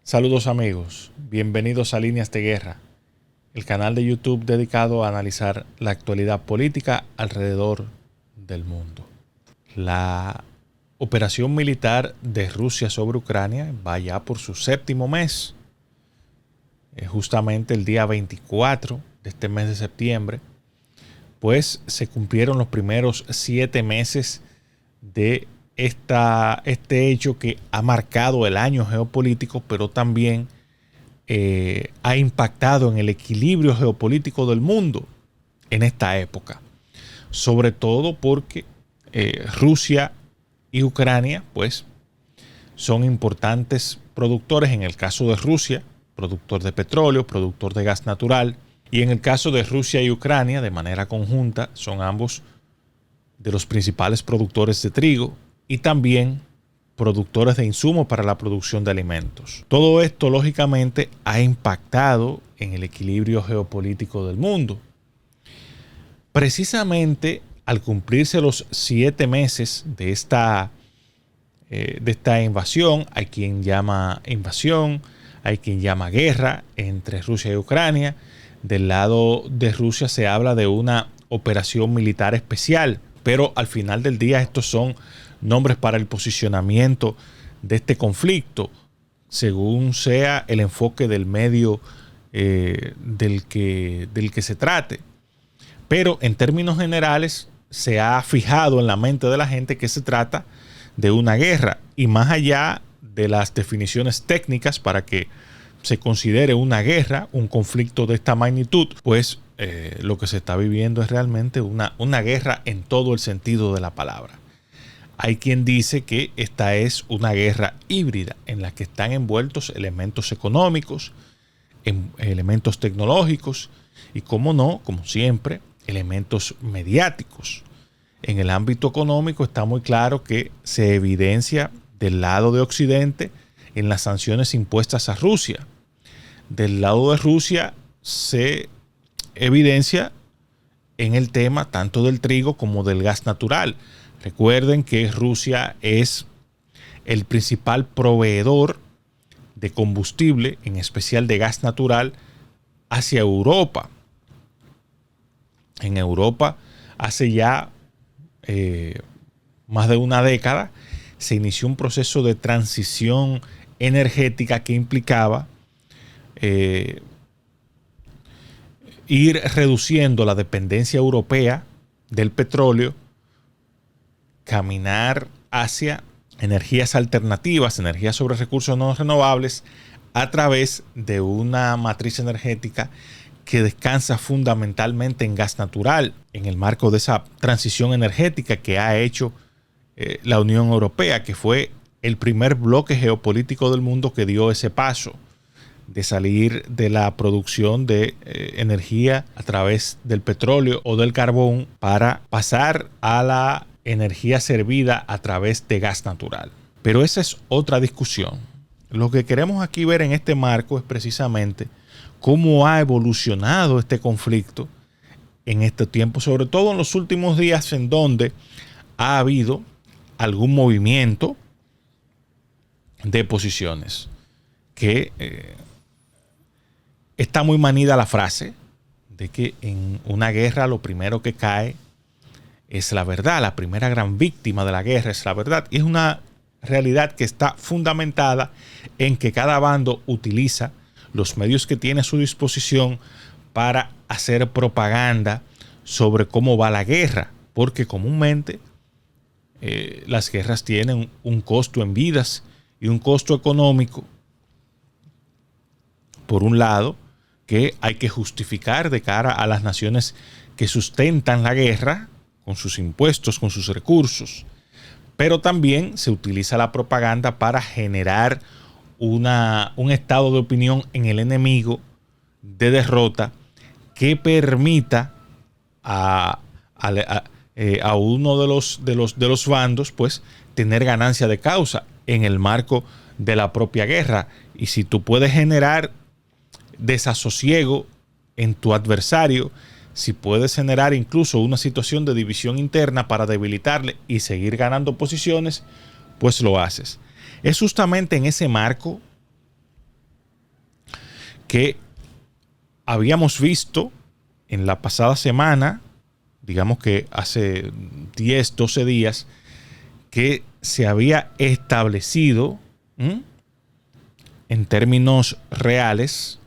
Saludos amigos, bienvenidos a Líneas de Guerra, el canal de YouTube dedicado a analizar la actualidad política alrededor del mundo. La operación militar de Rusia sobre Ucrania va ya por su séptimo mes. Justamente el día 24 de este mes de septiembre, pues se cumplieron los primeros 7 meses de este hecho que ha marcado el año geopolítico, pero también ha impactado en el equilibrio geopolítico del mundo en esta época. Sobre todo porque Rusia y Ucrania pues son importantes productores. En el caso de Rusia, productor de petróleo, productor de gas natural, y en el caso de Rusia y Ucrania de manera conjunta son ambos de los principales productores de trigo y también productores de insumos para la producción de alimentos. Todo esto lógicamente ha impactado en el equilibrio geopolítico del mundo. Precisamente al cumplirse los 7 meses de esta invasión, hay quien llama invasión, hay quien llama guerra entre Rusia y Ucrania. Del lado de Rusia se habla de una operación militar especial, pero al final del día estos son nombres para el posicionamiento de este conflicto, según sea el enfoque del medio del que se trate. Pero en términos generales se ha fijado en la mente de la gente que se trata de una guerra, y más allá de las definiciones técnicas para que se considere una guerra, un conflicto de esta magnitud, pues lo que se está viviendo es realmente una guerra en todo el sentido de la palabra. Hay quien dice que esta es una guerra híbrida en la que están envueltos elementos económicos, elementos tecnológicos y, como no, como siempre, elementos mediáticos. En el ámbito económico está muy claro que se evidencia del lado de Occidente en las sanciones impuestas a Rusia. Del lado de Rusia se evidencia en el tema tanto del trigo como del gas natural. Recuerden que Rusia es el principal proveedor de combustible, en especial de gas natural, hacia Europa. En Europa, hace ya más de una década, se inició un proceso de transición energética que implicaba ir reduciendo la dependencia europea del petróleo, caminar hacia energías alternativas, energías sobre recursos no renovables, a través de una matriz energética que descansa fundamentalmente en gas natural, en el marco de esa transición energética que ha hecho la Unión Europea, que fue el primer bloque geopolítico del mundo que dio ese paso de salir de la producción de energía a través del petróleo o del carbón para pasar a la energía servida a través de gas natural. Pero esa es otra discusión. Lo que queremos aquí ver en este marco es precisamente cómo ha evolucionado este conflicto en este tiempo, sobre todo en los últimos días, en donde ha habido algún movimiento de posiciones que está muy manida la frase de que en una guerra lo primero que cae es la verdad. La primera gran víctima de la guerra es la verdad. Y es una realidad que está fundamentada en que cada bando utiliza los medios que tiene a su disposición para hacer propaganda sobre cómo va la guerra. Porque comúnmente las guerras tienen un costo en vidas y un costo económico, por un lado, que hay que justificar de cara a las naciones que sustentan la guerra, con sus impuestos, con sus recursos. Pero también se utiliza la propaganda para generar un estado de opinión en el enemigo de derrota que permita a uno de los bandos pues tener ganancia de causa en el marco de la propia guerra. Y si tú puedes generar desasosiego en tu adversario, si puedes generar incluso una situación de división interna para debilitarle y seguir ganando posiciones, pues lo haces. Es justamente en ese marco que habíamos visto en la pasada semana, digamos que hace 10, 12 días, que se había establecido en términos reales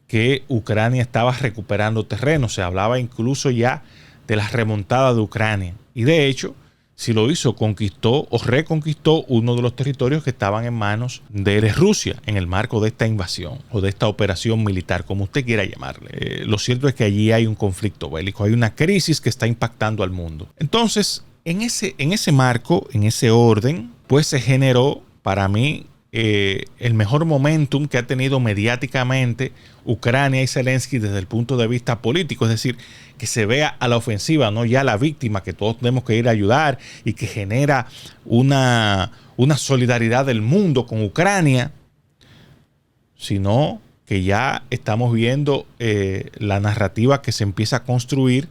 que Ucrania estaba recuperando terreno. Se hablaba incluso ya de la remontada de Ucrania. Y de hecho, si lo hizo, conquistó o reconquistó uno de los territorios que estaban en manos de Rusia en el marco de esta invasión o de esta operación militar, como usted quiera llamarle. Lo cierto es que allí hay un conflicto bélico, hay una crisis que está impactando al mundo. Entonces, en ese marco, en ese orden, pues se generó para mí el mejor momentum que ha tenido mediáticamente Ucrania y Zelensky desde el punto de vista político, es decir, que se vea a la ofensiva, no ya la víctima, que todos tenemos que ir a ayudar y que genera una solidaridad del mundo con Ucrania, sino que ya estamos viendo la narrativa que se empieza a construir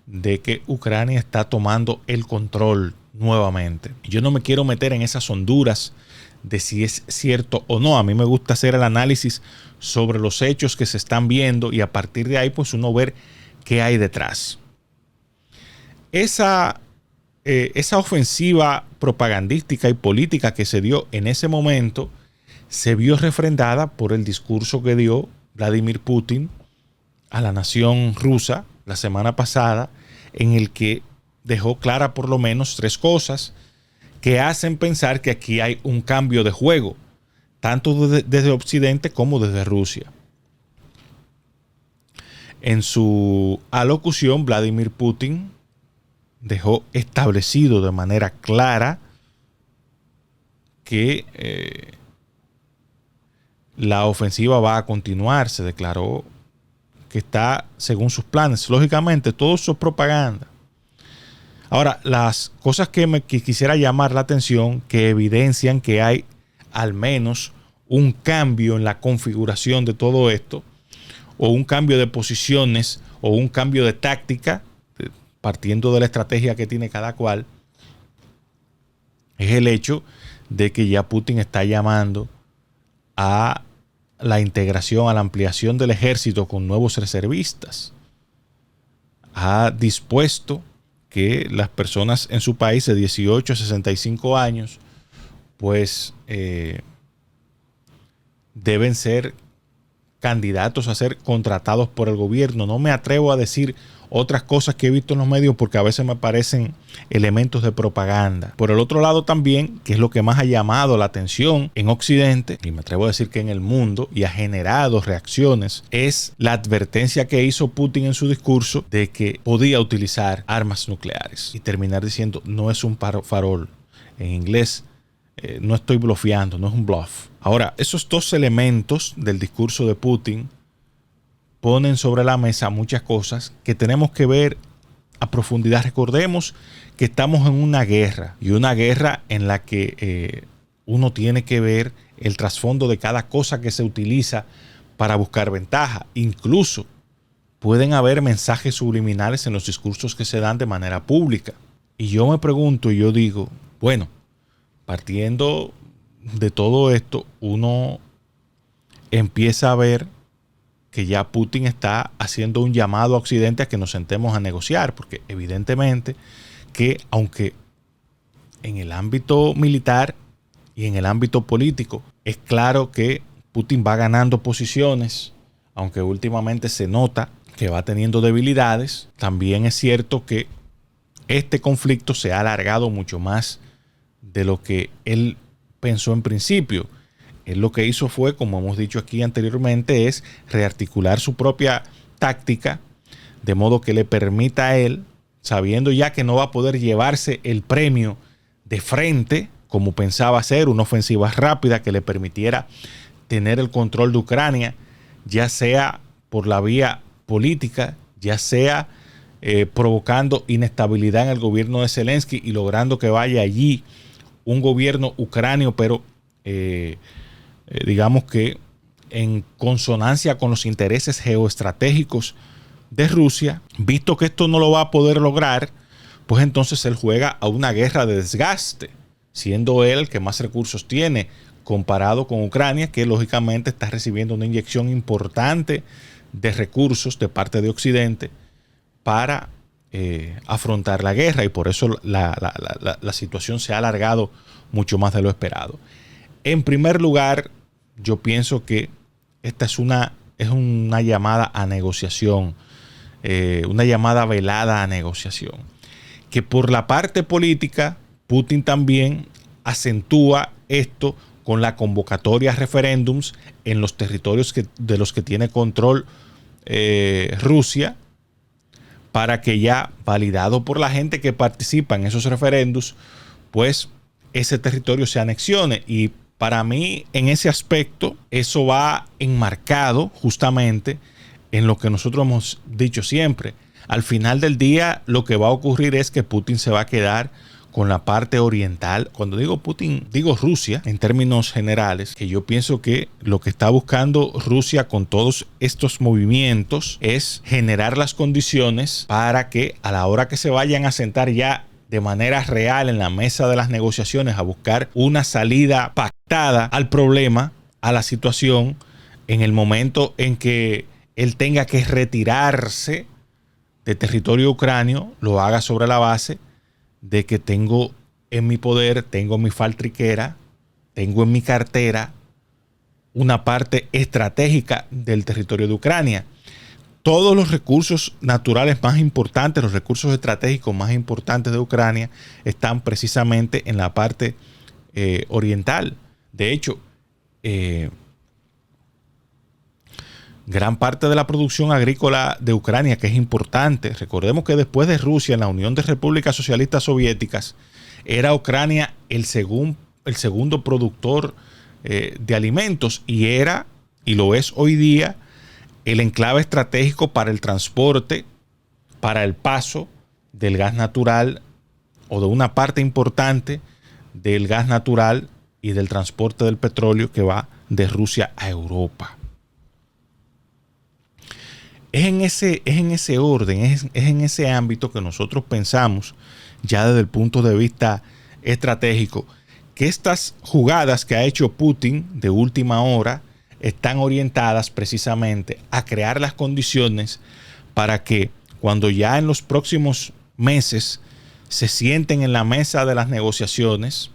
de que Ucrania está tomando el control nuevamente. Yo no me quiero meter en esas honduras de si es cierto o no. A mí me gusta hacer el análisis sobre los hechos que se están viendo y a partir de ahí pues uno ver qué hay detrás. Esa ofensiva propagandística y política que se dio en ese momento se vio refrendada por el discurso que dio Vladimir Putin a la nación rusa la semana pasada, en el que dejó clara por lo menos 3 cosas que hacen pensar que aquí hay un cambio de juego, tanto desde Occidente como desde Rusia. En su alocución, Vladimir Putin dejó establecido de manera clara que la ofensiva va a continuar. Se declaró que está según sus planes. Lógicamente, todo eso es propaganda. Ahora, las cosas que quisiera llamar la atención, que evidencian que hay al menos un cambio en la configuración de todo esto, o un cambio de posiciones, o un cambio de táctica, partiendo de la estrategia que tiene cada cual, es el hecho de que ya Putin está llamando a la integración, a la ampliación del ejército con nuevos reservistas. Ha dispuesto que las personas en su país de 18 a 65 años pues deben ser candidatos a ser contratados por el gobierno. No me atrevo a decir otras cosas que he visto en los medios porque a veces me parecen elementos de propaganda. Por el otro lado también, que es lo que más ha llamado la atención en Occidente, y me atrevo a decir que en el mundo, y ha generado reacciones, es la advertencia que hizo Putin en su discurso de que podía utilizar armas nucleares. Y terminar diciendo, no es un farol. En inglés, no estoy blofeando, no es un bluff. Ahora, esos 2 elementos del discurso de Putin ponen sobre la mesa muchas cosas que tenemos que ver a profundidad. Recordemos que estamos en una guerra, y una guerra en la que uno tiene que ver el trasfondo de cada cosa que se utiliza para buscar ventaja. Incluso pueden haber mensajes subliminales en los discursos que se dan de manera pública. Y yo me pregunto y yo digo, bueno, partiendo de todo esto, uno empieza a ver que ya Putin está haciendo un llamado a Occidente a que nos sentemos a negociar, porque evidentemente que aunque en el ámbito militar y en el ámbito político es claro que Putin va ganando posiciones, aunque últimamente se nota que va teniendo debilidades, también es cierto que este conflicto se ha alargado mucho más de lo que él pensó en principio. Él lo que hizo fue, como hemos dicho aquí anteriormente, es rearticular su propia táctica de modo que le permita a él, sabiendo ya que no va a poder llevarse el premio de frente, como pensaba hacer, una ofensiva rápida que le permitiera tener el control de Ucrania, ya sea por la vía política, ya sea provocando inestabilidad en el gobierno de Zelensky y logrando que vaya allí un gobierno ucranio, pero digamos que en consonancia con los intereses geoestratégicos de Rusia, visto que esto no lo va a poder lograr, pues entonces él juega a una guerra de desgaste, siendo él el que más recursos tiene comparado con Ucrania, que lógicamente está recibiendo una inyección importante de recursos de parte de Occidente para afrontar la guerra, y por eso la situación se ha alargado mucho más de lo esperado. En primer lugar, yo pienso que esta es una llamada a negociación, una llamada velada a negociación, que por la parte política Putin también acentúa esto con la convocatoria a referéndums en los territorios de los que tiene control Rusia, para que ya validado por la gente que participa en esos referéndums, pues ese territorio se anexione. Y para mí, en ese aspecto, eso va enmarcado justamente en lo que nosotros hemos dicho siempre. Al final del día, lo que va a ocurrir es que Putin se va a quedar con la parte oriental. Cuando digo Putin, digo Rusia en términos generales, que yo pienso que lo que está buscando Rusia con todos estos movimientos es generar las condiciones para que a la hora que se vayan a sentar ya de manera real en la mesa de las negociaciones a buscar una salida pactada al problema, a la situación, en el momento en que él tenga que retirarse de territorio ucranio, lo haga sobre la base de que tengo en mi poder, tengo mi faltriquera, tengo en mi cartera una parte estratégica del territorio de Ucrania. Todos los recursos naturales más importantes, los recursos estratégicos más importantes de Ucrania están precisamente en la parte oriental. De hecho, gran parte de la producción agrícola de Ucrania, que es importante, recordemos que después de Rusia, en la Unión de Repúblicas Socialistas Soviéticas, era Ucrania el segundo productor de alimentos, y lo es hoy día, el enclave estratégico para el transporte, para el paso del gas natural, o de una parte importante del gas natural y del transporte del petróleo que va de Rusia a Europa. Es en ese orden, es en ese ámbito que nosotros pensamos, ya desde el punto de vista estratégico, que estas jugadas que ha hecho Putin de última hora están orientadas precisamente a crear las condiciones para que cuando ya en los próximos meses se sienten en la mesa de las negociaciones,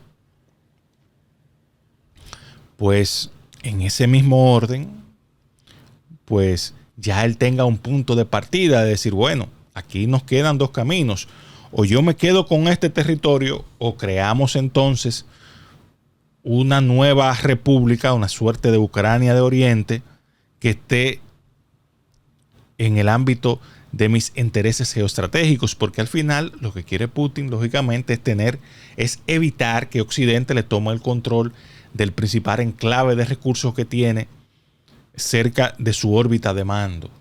pues en ese mismo orden, pues ya él tenga un punto de partida de decir, bueno, aquí nos quedan dos caminos. O yo me quedo con este territorio, o creamos entonces una nueva república, una suerte de Ucrania de Oriente, que esté en el ámbito de mis intereses geoestratégicos. Porque al final lo que quiere Putin, lógicamente, es evitar que Occidente le tome el control del principal enclave de recursos que tiene cerca de su órbita de mando.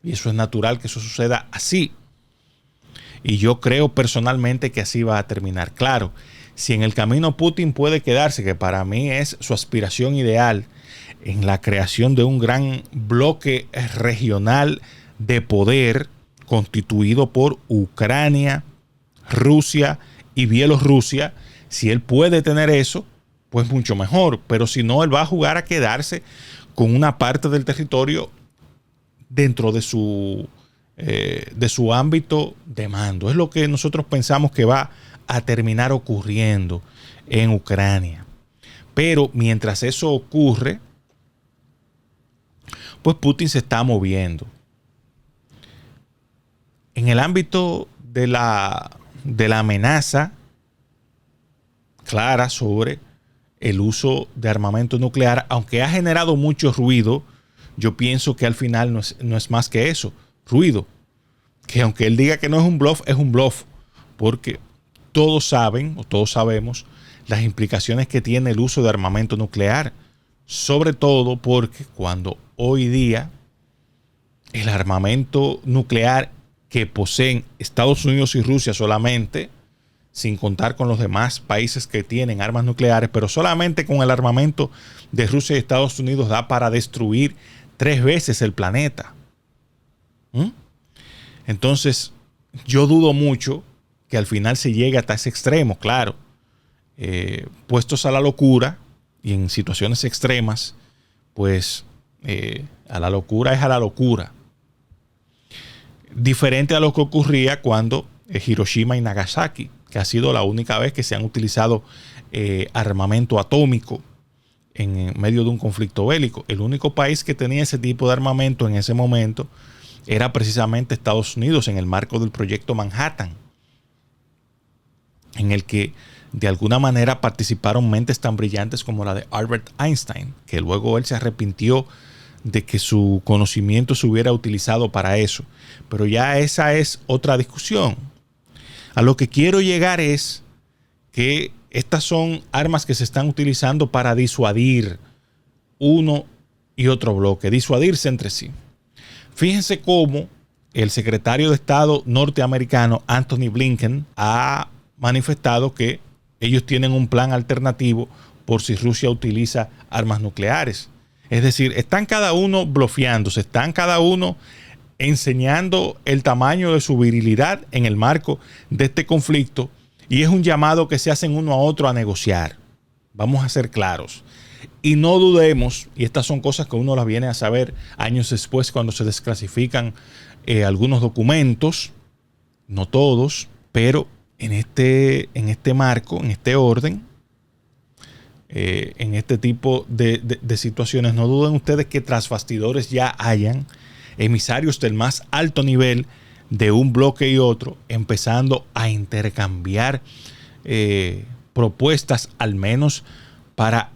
Y eso es natural que eso suceda así. Y yo creo personalmente que así va a terminar. Claro, si en el camino Putin puede quedarse, que para mí es su aspiración ideal, en la creación de un gran bloque regional de poder constituido por Ucrania, Rusia y Bielorrusia, si él puede tener eso, pues mucho mejor. Pero si no, él va a jugar a quedarse con una parte del territorio dentro de su ámbito de mando. Es lo que nosotros pensamos que va a terminar ocurriendo en Ucrania. Pero mientras eso ocurre, pues Putin se está moviendo. En el ámbito de la amenaza clara sobre el uso de armamento nuclear, aunque ha generado mucho ruido, yo pienso que al final no es más que eso, ruido. Que aunque él diga que no es un bluff, porque todos saben o todos sabemos las implicaciones que tiene el uso de armamento nuclear, sobre todo porque cuando hoy día el armamento nuclear que poseen Estados Unidos y Rusia solamente, sin contar con los demás países que tienen armas nucleares, pero solamente con el armamento de Rusia y Estados Unidos da para destruir 3 veces el planeta. Entonces, yo dudo mucho que al final se llegue hasta ese extremo, claro. Puestos a la locura y en situaciones extremas, pues a la locura es a la locura. Diferente a lo que ocurría cuando Hiroshima y Nagasaki, que ha sido la única vez que se han utilizado armamento atómico en medio de un conflicto bélico. El único país que tenía ese tipo de armamento en ese momento era precisamente Estados Unidos, en el marco del proyecto Manhattan, en el que de alguna manera participaron mentes tan brillantes como la de Albert Einstein, que luego él se arrepintió de que su conocimiento se hubiera utilizado para eso. Pero ya esa es otra discusión. A lo que quiero llegar es que estas son armas que se están utilizando para disuadir uno y otro bloque, disuadirse entre sí. Fíjense cómo el secretario de Estado norteamericano Anthony Blinken ha manifestado que ellos tienen un plan alternativo por si Rusia utiliza armas nucleares. Es decir, están cada uno blofeándose, están cada uno enseñando el tamaño de su virilidad en el marco de este conflicto, y es un llamado que se hacen uno a otro a negociar. Vamos a ser claros. Y no dudemos, y estas son cosas que uno las viene a saber años después cuando se desclasifican algunos documentos, no todos, pero en este marco, en este orden, en este tipo de situaciones, no duden ustedes que tras bastidores ya hayan emisarios del más alto nivel de un bloque y otro empezando a intercambiar propuestas, al menos para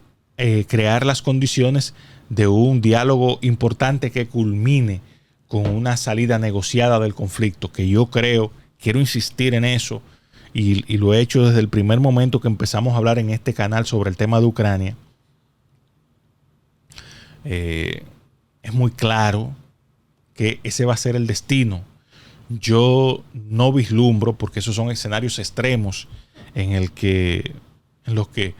crear las condiciones de un diálogo importante que culmine con una salida negociada del conflicto, que yo quiero insistir en eso, y lo he hecho desde el primer momento que empezamos a hablar en este canal sobre el tema de Ucrania. Es muy claro que ese va a ser el destino. Yo no vislumbro, porque esos son escenarios extremos en los que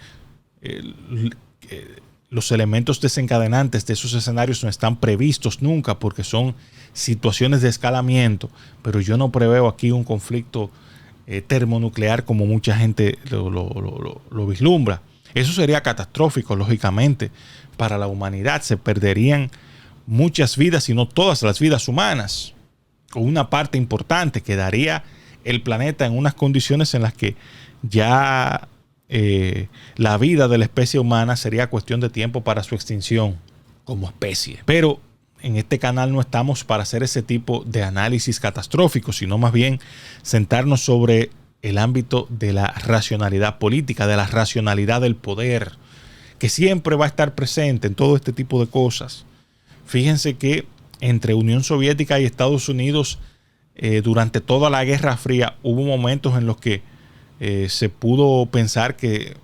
los elementos desencadenantes de esos escenarios no están previstos nunca, porque son situaciones de escalamiento, pero yo no preveo aquí un conflicto termonuclear como mucha gente lo vislumbra. Eso sería catastrófico, lógicamente, para la humanidad. Se perderían muchas vidas, si no todas las vidas humanas, o una parte importante. Quedaría el planeta en unas condiciones en las que ya la vida de la especie humana sería cuestión de tiempo para su extinción como especie. Pero en este canal no estamos para hacer ese tipo de análisis catastrófico, sino más bien sentarnos sobre el ámbito de la racionalidad política, de la racionalidad del poder, que siempre va a estar presente en todo este tipo de cosas. Fíjense que entre Unión Soviética y Estados Unidos, durante toda la Guerra Fría, hubo momentos en los que se pudo pensar que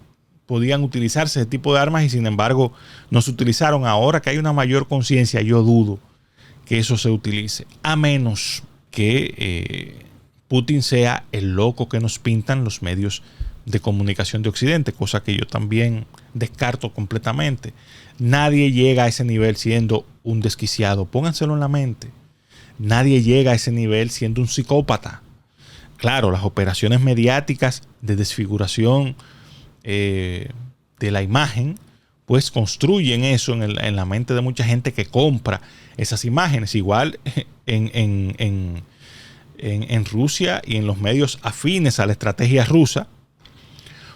podían utilizarse ese tipo de armas y sin embargo no se utilizaron. Ahora que hay una mayor conciencia, yo dudo que eso se utilice, a menos que Putin sea el loco que nos pintan los medios de comunicación de Occidente, cosa que yo también descarto completamente. Nadie llega a ese nivel siendo un desquiciado, pónganselo en la mente. Nadie llega a ese nivel siendo un psicópata. Claro, las operaciones mediáticas de desfiguración de la imagen, pues construyen eso en la mente de mucha gente que compra esas imágenes. Igual en Rusia y en los medios afines a la estrategia rusa,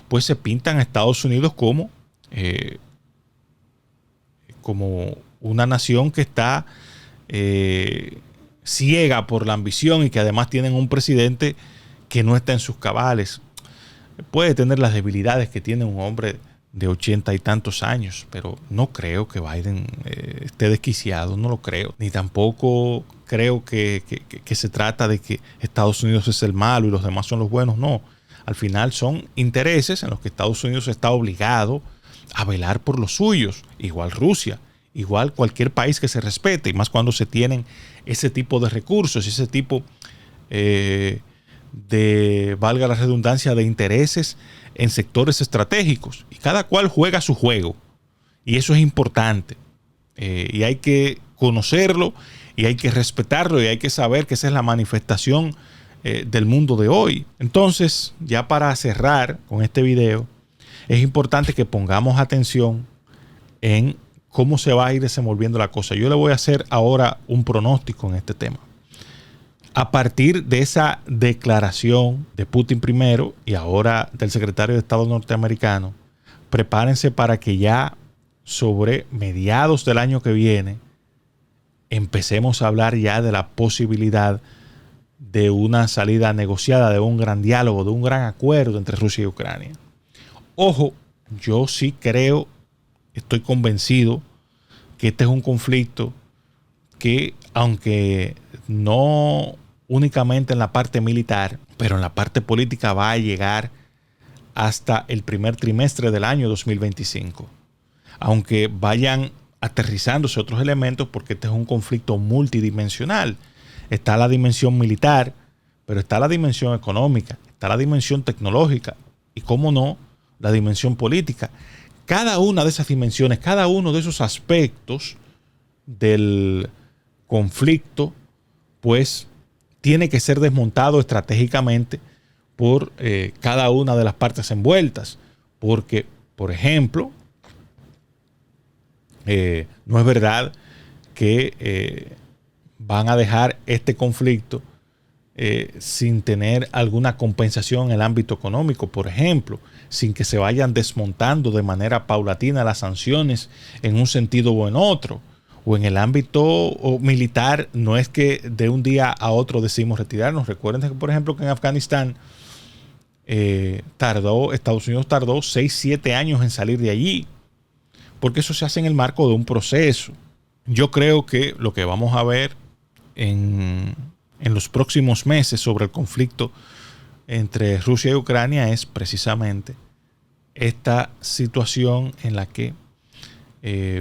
pues se pintan a Estados Unidos como una nación que está ciega por la ambición y que además tienen un presidente que no está en sus cabales. Puede tener las debilidades que tiene un hombre de 80 y tantos años, pero no creo que Biden esté desquiciado, no lo creo. Ni tampoco creo que se trata de que Estados Unidos es el malo y los demás son los buenos, no. Al final son intereses en los que Estados Unidos está obligado a velar por los suyos, igual Rusia, igual cualquier país que se respete, y más cuando se tienen ese tipo de recursos, ese tipo valga la redundancia, de intereses en sectores estratégicos, y cada cual juega su juego, y eso es importante, y hay que conocerlo y hay que respetarlo y hay que saber que esa es la manifestación del mundo de hoy. Entonces, ya para cerrar con este video, es importante que pongamos atención en cómo se va a ir desenvolviendo la cosa. Yo le voy a hacer ahora un pronóstico en este tema. A partir de esa declaración de Putin primero y ahora del secretario de Estado norteamericano, prepárense para que ya sobre mediados del año que viene empecemos a hablar ya de la posibilidad de una salida negociada, de un gran diálogo, de un gran acuerdo entre Rusia y Ucrania. Ojo, yo sí creo, estoy convencido que este es un conflicto que, aunque no únicamente en la parte militar, pero en la parte política, va a llegar hasta el primer trimestre del año 2025. Aunque vayan aterrizándose otros elementos, porque este es un conflicto multidimensional. Está la dimensión militar, pero está la dimensión económica, está la dimensión tecnológica y, cómo no, la dimensión política. Cada una de esas dimensiones, cada uno de esos aspectos del conflicto, pues tiene que ser desmontado estratégicamente por cada una de las partes envueltas. Porque, por ejemplo, no es verdad que van a dejar este conflicto sin tener alguna compensación en el ámbito económico, por ejemplo, sin que se vayan desmontando de manera paulatina las sanciones en un sentido o en otro. O en el ámbito militar, no es que de un día a otro decidimos retirarnos. Recuerden que, por ejemplo, que en Afganistán Estados Unidos tardó 6-7 años en salir de allí, porque eso se hace en el marco de un proceso. Yo creo que lo que vamos a ver en los próximos meses sobre el conflicto entre Rusia y Ucrania es precisamente esta situación en la que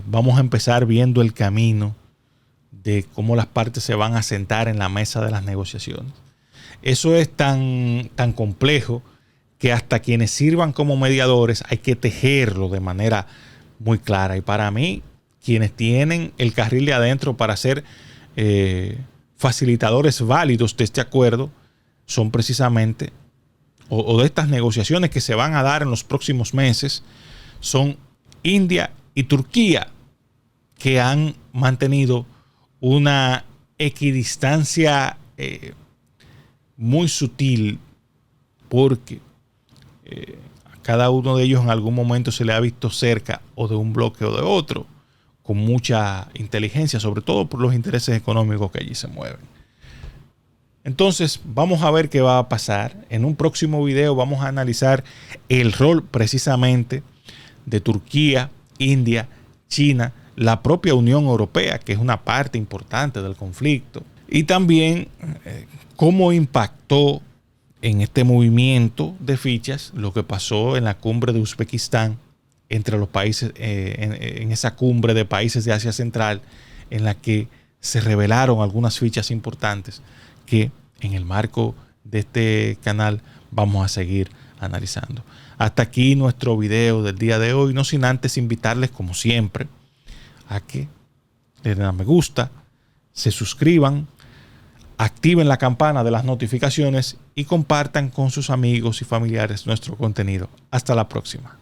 vamos a empezar viendo el camino de cómo las partes se van a sentar en la mesa de las negociaciones. Eso es tan complejo que hasta quienes sirvan como mediadores hay que tejerlo de manera muy clara. Y para mí, quienes tienen el carril de adentro para ser facilitadores válidos de este acuerdo son precisamente, o de estas negociaciones que se van a dar en los próximos meses, son India y Turquía, que han mantenido una equidistancia muy sutil, porque a cada uno de ellos en algún momento se le ha visto cerca o de un bloque o de otro, con mucha inteligencia, sobre todo por los intereses económicos que allí se mueven. Entonces, vamos a ver qué va a pasar. En un próximo video vamos a analizar el rol precisamente de Turquía, India, China, la propia Unión Europea, que es una parte importante del conflicto, y también cómo impactó en este movimiento de fichas lo que pasó en la cumbre de Uzbekistán entre los países, en esa cumbre de países de Asia Central, en la que se revelaron algunas fichas importantes que en el marco de este canal vamos a seguir analizando. Hasta aquí nuestro video del día de hoy, no sin antes invitarles, como siempre, a que le den a me gusta, se suscriban, activen la campana de las notificaciones y compartan con sus amigos y familiares nuestro contenido. Hasta la próxima.